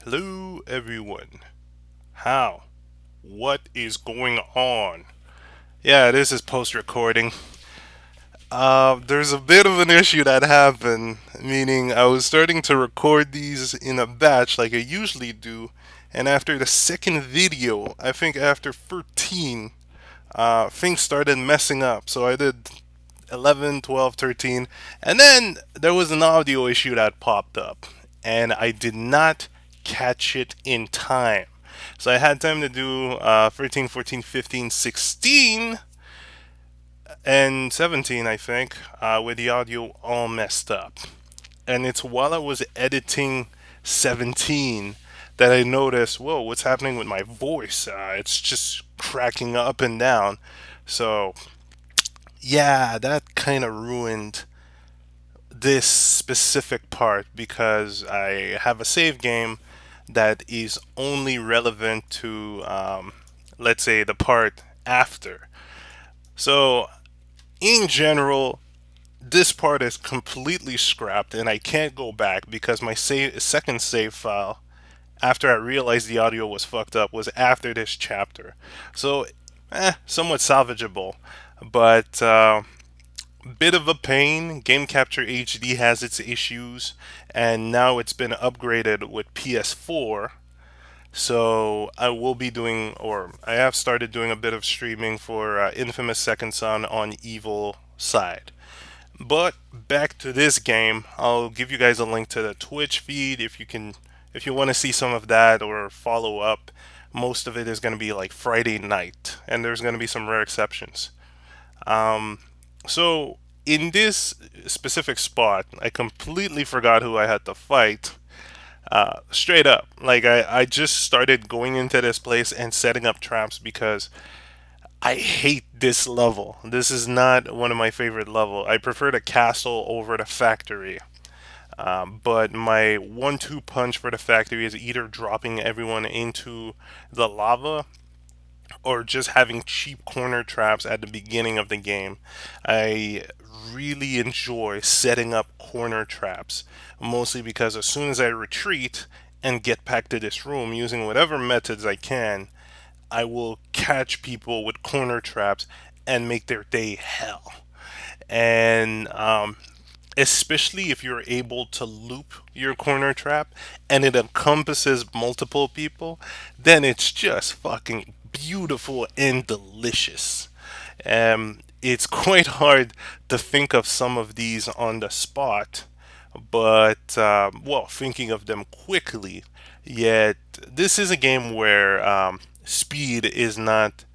Hello, everyone. How? What is going on? Yeah, this is post recording. There's a bit of an issue that happened, meaning I was starting to record these in a batch like I usually do, and after the second video, I think after 13, things started messing up. So I did 11, 12, 13, and then there was an audio issue that popped up, and I did not catch it in time. So I had time to do 13, 14, 15, 16, and 17, I think, with the audio all messed up. And it's while I was editing 17 that I noticed, whoa, what's happening with my voice? It's just cracking up and down. So, yeah, that kind of ruined this specific part because I have a save game that is only relevant to, let's say, the part after. So, in general, this part is completely scrapped and I can't go back because my second save file, after I realized the audio was fucked up, was after this chapter. So, somewhat salvageable. But, bit of a pain. Game Capture HD has its issues, and now it's been upgraded with PS4. So I will be doing, or I have started doing a bit of streaming for Infamous Second Son on Evil side. But back to this game, I'll give you guys a link to the Twitch feed if you want to see some of that or follow up. Most of it is going to be like Friday night, and there's going to be some rare exceptions. So in this specific spot, I completely forgot who I had to fight. Straight up, like I just started going into this place and setting up traps because I hate this level. This is not one of my favorite level. I prefer the castle over the factory. But my one-two punch for the factory is either dropping everyone into the lava or just having cheap corner traps at the beginning of the game. I really enjoy setting up corner traps, mostly because as soon as I retreat and get back to this room using whatever methods I can, I will catch people with corner traps and make their day hell. And especially if you're able to loop your corner trap and it encompasses multiple people, then it's just fucking beautiful and delicious. It's quite hard to think of some of these on the spot, but well, thinking of them quickly. Yet, this is a game where speed is not,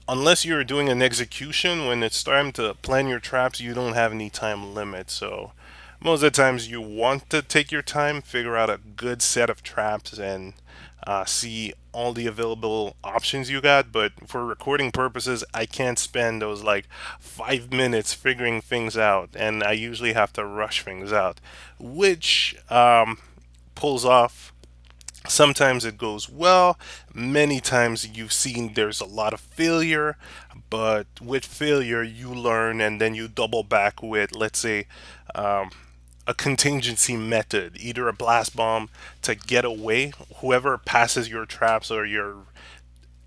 unless you're doing an execution, when it's time to plan your traps, you don't have any time limit. So most of the times you want to take your time, figure out a good set of traps, and see all the available options you got. But for recording purposes, I can't spend those like 5 minutes figuring things out, and I usually have to rush things out, which pulls off. Sometimes it goes well. Many times you've seen there's a lot of failure, but with failure you learn and then you double back with, let's say, um, a contingency method, either a blast bomb to get away. Whoever passes your traps or your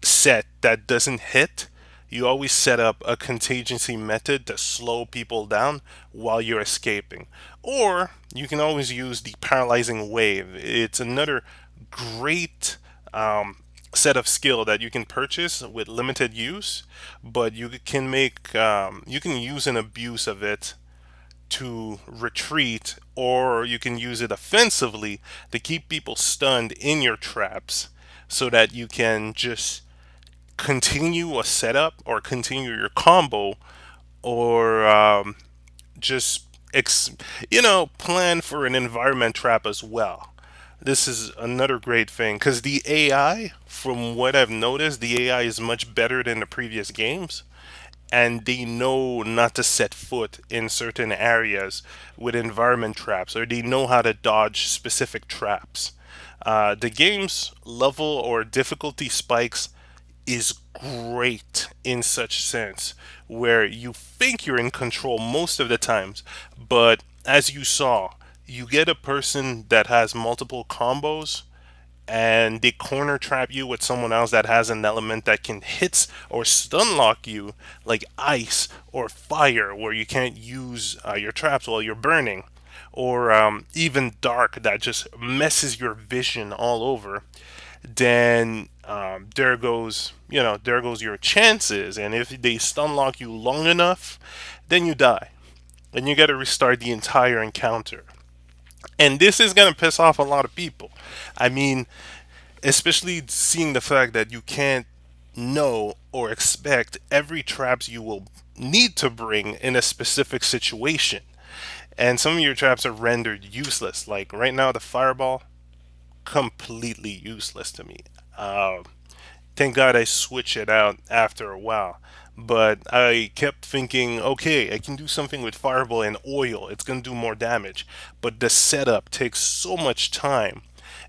set that doesn't hit, you always set up a contingency method to slow people down while you're escaping. Or you can always use the paralyzing wave. It's another great set of skill that you can purchase with limited use, but you can use an abuse of it to retreat, or you can use it offensively to keep people stunned in your traps so that you can just continue a setup or continue your combo or just plan for an environment trap as well. This is another great thing because the AI, from what I've noticed, the AI is much better than the previous games, and they know not to set foot in certain areas with environment traps, or they know how to dodge specific traps. The game's level or difficulty spikes is great in such sense where you think you're in control most of the times, but as you saw, you get a person that has multiple combos, and they corner trap you with someone else that has an element that can hit or stun lock you, like ice or fire, where you can't use your traps while you're burning, or even dark that just messes your vision all over, then there goes your chances. And if they stun lock you long enough, then you die, and you got to restart the entire encounter. And this is gonna piss off a lot of people. I mean, especially seeing the fact that you can't know or expect every traps you will need to bring in a specific situation. And some of your traps are rendered useless. Like right now, the fireball, completely useless to me. Thank God I switched it out after a while. But I kept thinking, okay, I can do something with fireball and oil. It's going to do more damage. But the setup takes so much time.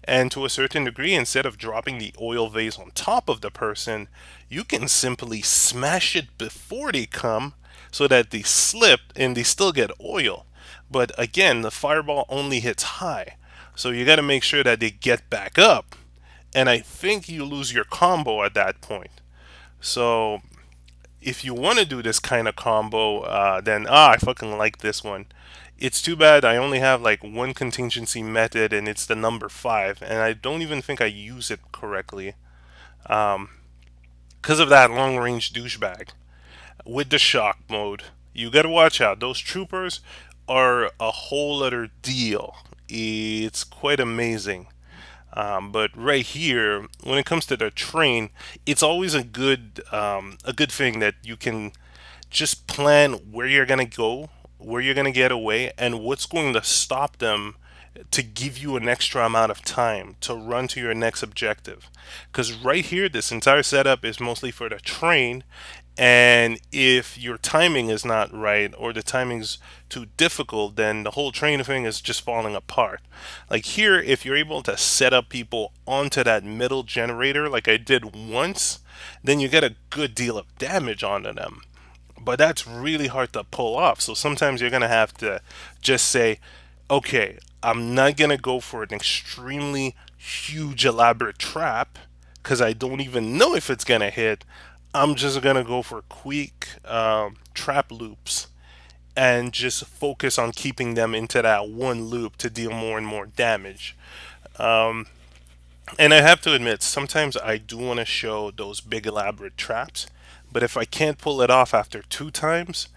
And to a certain degree, instead of dropping the oil vase on top of the person, you can simply smash it before they come so that they slip and they still get oil. But again, the fireball only hits high. So you got to make sure that they get back up, and I think you lose your combo at that point. So if you want to do this kind of combo, then I fucking like this one. It's too bad I only have like one contingency method, and it's the number five, and I don't even think I use it correctly because of that long range douchebag with the shock mode. You gotta watch out. Those troopers are a whole other deal. It's quite amazing. But right here, when it comes to the train, it's always a good thing that you can just plan where you're gonna go, where you're gonna get away, and what's going to stop them to give you an extra amount of time to run to your next objective. Because right here, this entire setup is mostly for the train, and if your timing is not right or the timing's too difficult, then the whole train thing is just falling apart. Like here, if you're able to set up people onto that middle generator like I did once, then you get a good deal of damage onto them. But that's really hard to pull off. So sometimes you're going to have to just say, okay, I'm not going to go for an extremely huge, elaborate trap because I don't even know if it's going to hit. I'm just going to go for quick trap loops and just focus on keeping them into that one loop to deal more and more damage. And I have to admit, sometimes I do want to show those big elaborate traps, but if I can't pull it off after two times,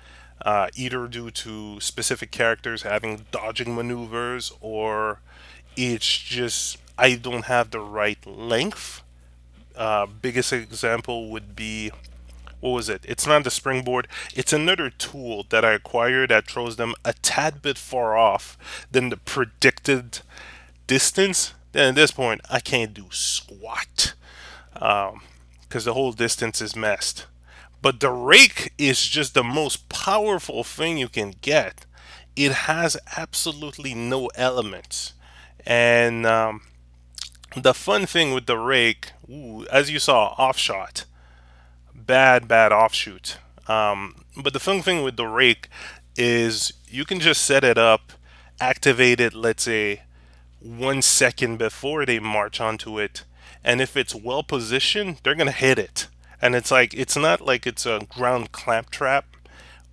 either due to specific characters having dodging maneuvers or it's just I don't have the right length. Biggest example would be, what was it? It's not the springboard. It's another tool that I acquired that throws them a tad bit far off than the predicted distance. Then at this point, I can't do squat because the whole distance is messed. But the rake is just the most powerful thing you can get. It has absolutely no elements. And the fun thing with the rake, ooh, as you saw, offshot, bad offshoot. But the fun thing with the rake is you can just set it up, activate it, let's say 1 second before they march onto it, and if it's well positioned, they're gonna hit it. And it's like it's not like it's a ground clamp trap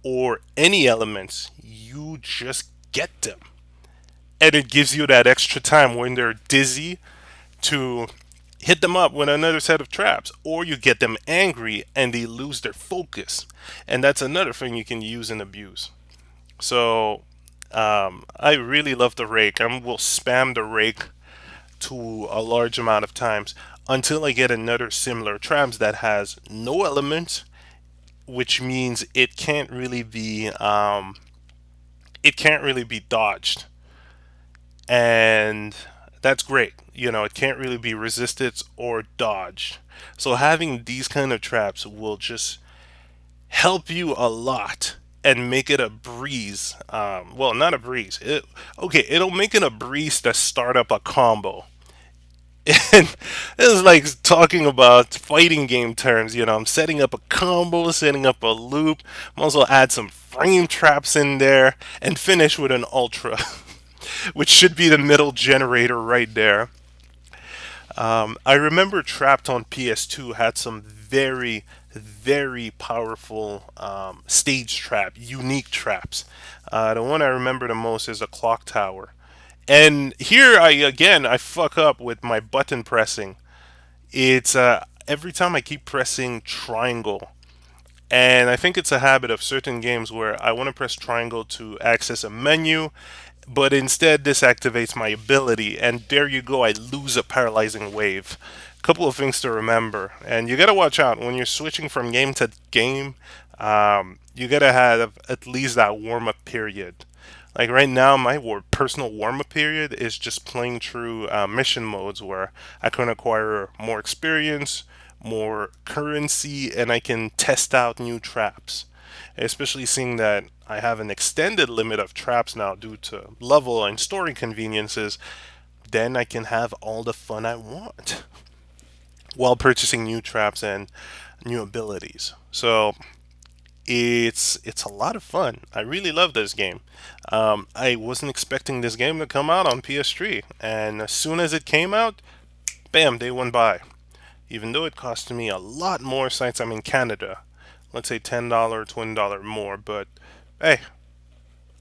or any elements. You just get them, and it gives you that extra time when they're dizzy to hit them up with another set of traps, or you get them angry and they lose their focus, and that's another thing you can use and abuse. So I really love the rake. I will spam the rake to a large amount of times until I get another similar traps that has no elements, which means it can't really be dodged, and that's great. You know, it can't really be resisted or dodged. So having these kind of traps will just help you a lot and make it a breeze. Well, not a breeze. Okay, it'll make it a breeze to start up a combo. And it's like talking about fighting game terms. You know, I'm setting up a combo, setting up a loop. I'm also add some frame traps in there and finish with an ultra, which should be the middle generator right there. I remember Trapped on PS2 had some very, very powerful stage trap, unique traps. The one I remember the most is a clock tower. And here I fuck up with my button pressing. It's every time I keep pressing triangle, and I think it's a habit of certain games where I want to press triangle to access a menu, but instead this activates my ability, and there you go, I lose a paralyzing wave. Couple of things to remember, and you gotta watch out when you're switching from game to game. You gotta have at least that warm up period. Like right now, my personal warm up period is just playing through mission modes where I can acquire more experience, more currency, and I can test out new traps. Especially seeing that I have an extended limit of traps now due to level and story conveniences, then I can have all the fun I want while purchasing new traps and new abilities. So it's a lot of fun. I really love this game. I wasn't expecting this game to come out on PS3, and as soon as it came out, bam, they went by. Even though it cost me a lot more since I'm in Canada, let's say $10, $20 more, but hey,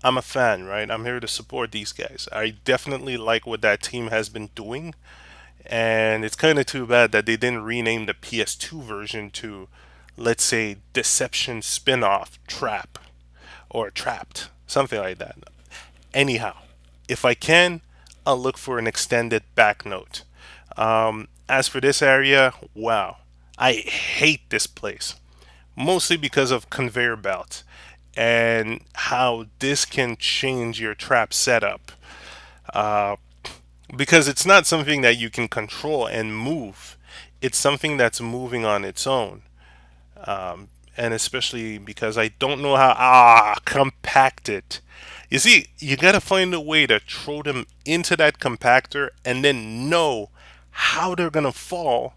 I'm a fan, right? I'm here to support these guys. I definitely like what that team has been doing, and it's kind of too bad that they didn't rename the PS2 version to, let's say, Deception Spin-off Trap or Trapped, something like that. Anyhow, if I can, I'll look for an extended back note. As for this area, wow, I hate this place, mostly because of conveyor belt and how this can change your trap setup. Uh, because it's not something that you can control and move. It's something that's moving on its own. And especially because I don't know how compact it. You see, you gotta find a way to throw them into that compactor and then know how they're gonna fall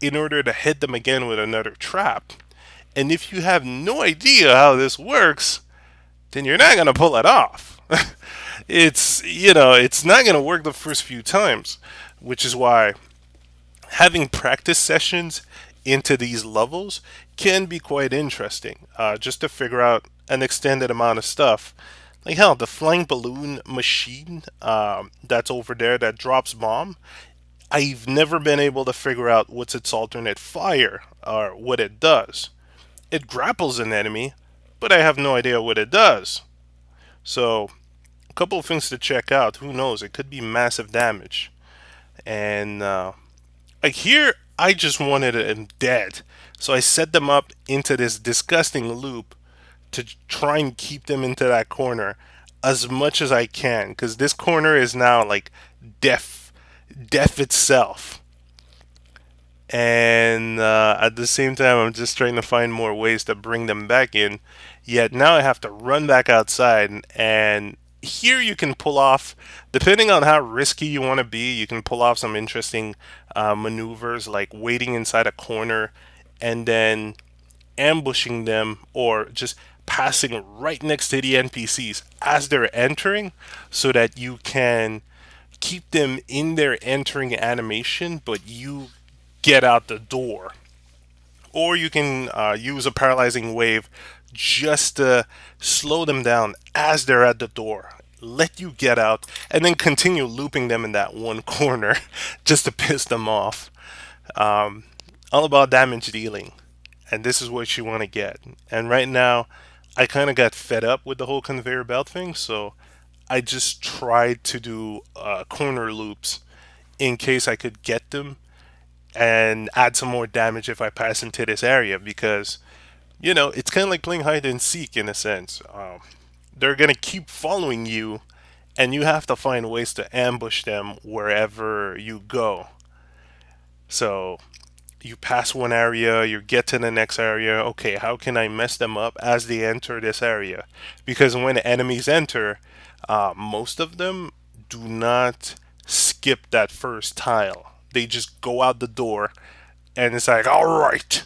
in order to hit them again with another trap. And if you have no idea how this works, then you're not gonna pull it off. It's not gonna work the first few times, which is why having practice sessions into these levels can be quite interesting, just to figure out an extended amount of stuff. Like hell, the flying balloon machine that's over there that drops bomb. I've never been able to figure out what's its alternate fire or what it does. It grapples an enemy, but I have no idea what it does. So, a couple of things to check out. Who knows? It could be massive damage. And like here, I just wanted him dead. So I set them up into this disgusting loop to try and keep them into that corner as much as I can. Because this corner is now like death, death itself. And at the same time, I'm just trying to find more ways to bring them back in. Yet now I have to run back outside, and here you can pull off, depending on how risky you want to be, you can pull off some interesting maneuvers like waiting inside a corner and then ambushing them or just passing right next to the NPCs as they're entering so that you can keep them in their entering animation, but you get out the door. Or you can use a paralyzing wave just to slow them down as they're at the door. Let you get out and then continue looping them in that one corner just to piss them off. All about damage dealing. And this is what you want to get. And right now, I kind of got fed up with the whole conveyor belt thing, so I just tried to do corner loops in case I could get them and add some more damage if I pass into this area because it's kind of like playing hide and seek in a sense. They're gonna keep following you, and you have to find ways to ambush them wherever you go. So you pass one area, you get to the next area. Okay, how can I mess them up as they enter this area? Because when enemies enter, most of them do not skip that first tile. They just go out the door, and it's like, all right,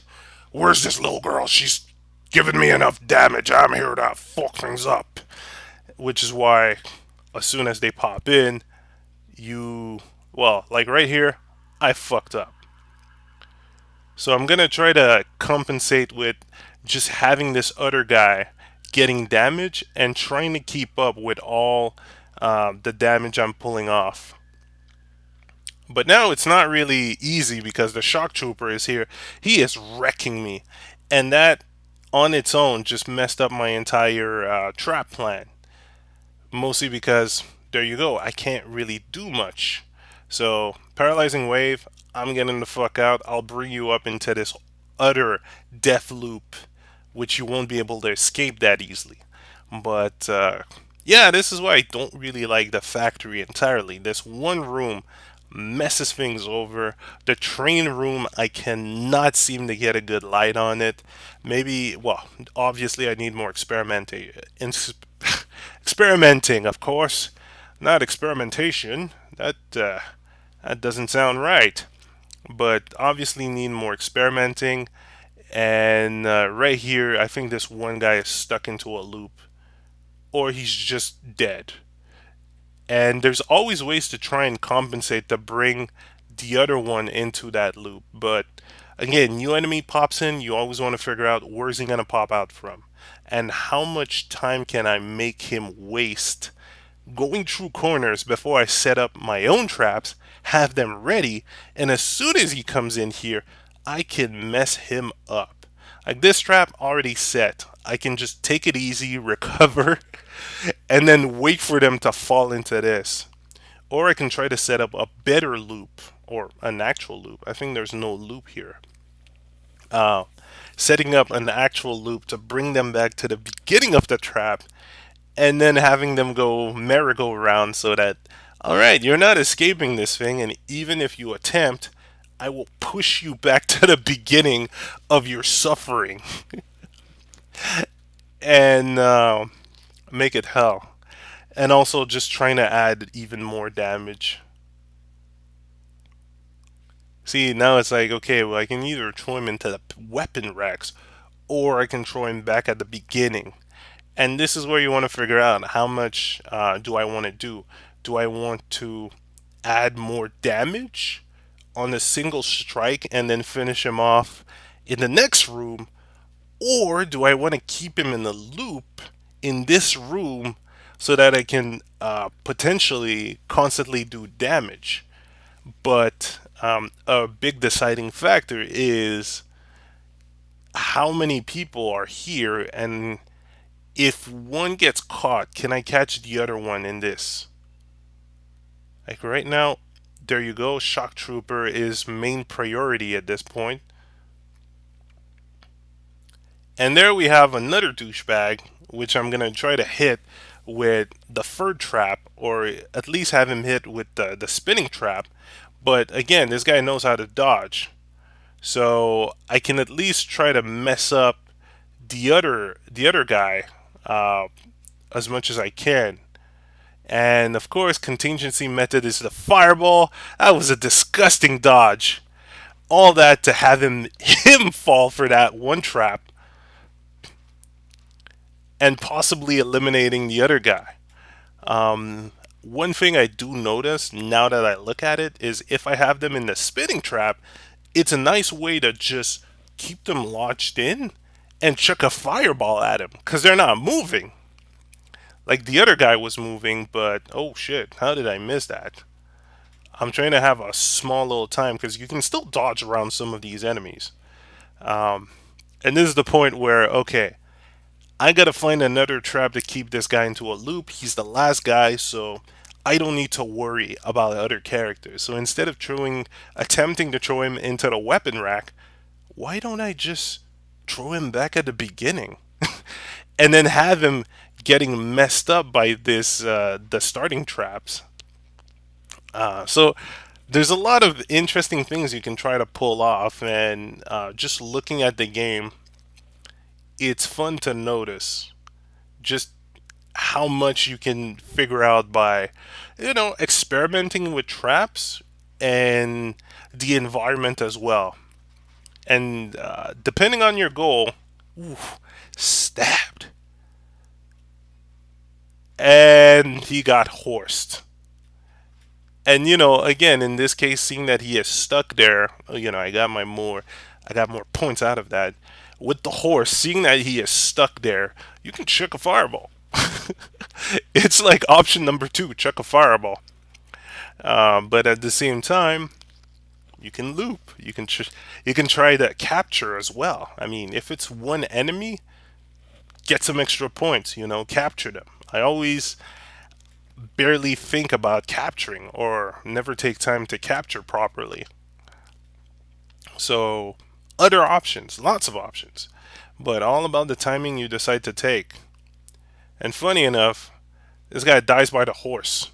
where's this little girl? She's giving me enough damage. I'm here to fuck things up. Which is why, as soon as they pop in, well, like right here, I fucked up. So I'm gonna try to compensate with just having this other guy getting damage and trying to keep up with all the damage I'm pulling off. But now it's not really easy because the shock trooper is here. He is wrecking me, and that on its own just messed up my entire trap plan. Mostly because there you go, I can't really do much. So paralyzing wave, I'm getting the fuck out. I'll bring you up into this utter death loop, which you won't be able to escape that easily. But yeah, this is why I don't really like the factory entirely. This one room messes things over. The train room, I cannot seem to get a good light on it. Maybe, well, obviously I need more experimenting, of course, not experimentation. That doesn't sound right. But obviously need more experimenting. And right here, I think this one guy is stuck into a loop, or he's just dead. And there's always ways to try and compensate to bring the other one into that loop. But again, new enemy pops in, you always want to figure out where's he gonna pop out from, and how much time can I make him waste going through corners before I set up my own traps, have them ready, and as soon as he comes in here, I can mess him up. Like this trap already set, I can just take it easy, recover, and then wait for them to fall into this. Or I can try to set up a better loop or an actual loop. I think there's no loop here. Uh, Setting up an actual loop to bring them back to the beginning of the trap and then having them go merry-go-round so that, all right, you're not escaping this thing, and even if you attempt, I will push you back to the beginning of your suffering and make it hell. And also just trying to add even more damage. See, now it's like, okay, well, I can either throw him into the weapon racks or I can throw him back at the beginning. And this is where you want to figure out how much do I want to do. Do I want to add more damage on a single strike and then finish him off in the next room? Or do I want to keep him in the loop in this room so that I can potentially constantly do damage? But a big deciding factor is how many people are here, and if one gets caught, can I catch the other one in this? Like right now, there you go. Shock Trooper is main priority at this point. And there we have another douchebag, which I'm gonna try to hit with the third trap, or at least have him hit with the spinning trap. But again, this guy knows how to dodge. So I can at least try to mess up the other guy uh, as much as I can. And of course, contingency method is the fireball. That was a disgusting dodge. All that to have him fall for that one trap and possibly eliminating the other guy. One thing I do notice now that I look at it is if I have them in the spinning trap, it's a nice way to just keep them lodged in and chuck a fireball at them because they're not moving. Like the other guy was moving, but oh shit, how did I miss that? I'm trying to have a small little time because you can still dodge around some of these enemies. And this is the point where, okay, I gotta find another trap to keep this guy into a loop. He's the last guy, so I don't need to worry about other characters. So instead of attempting to throw him into the weapon rack, why don't I just throw him back at the beginning and then have him getting messed up by the starting traps? So there's a lot of interesting things you can try to pull off, and just looking at the game, it's fun to notice just how much you can figure out by, experimenting with traps and the environment as well. And depending on your goal, ooh, stabbed. And he got horsed. And again, in this case, seeing that he is stuck there, I got more points out of that. With the horse, seeing that he is stuck there, you can chuck a fireball. It's like option number two, chuck a fireball. But at the same time, you can loop. You can try to capture as well. I mean, if it's one enemy, get some extra points. Capture them. I always barely think about capturing or never take time to capture properly. So, other options, lots of options, but all about the timing you decide to take. And funny enough, this guy dies by the horse.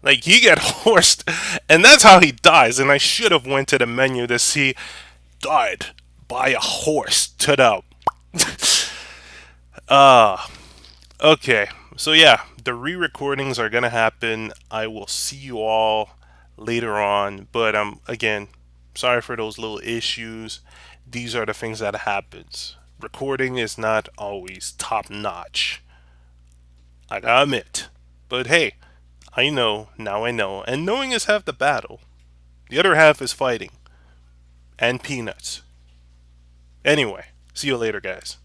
Like he get horsed, and that's how he dies. And I should have went to the menu to see died by a horse. To the okay. So yeah, the re-recordings are gonna happen. I will see you all later on. But again, sorry for those little issues. These are the things that happens. Recording is not always top notch. I gotta admit. But hey, I know, now I know. And knowing is half the battle. The other half is fighting. And peanuts. Anyway, see you later, guys.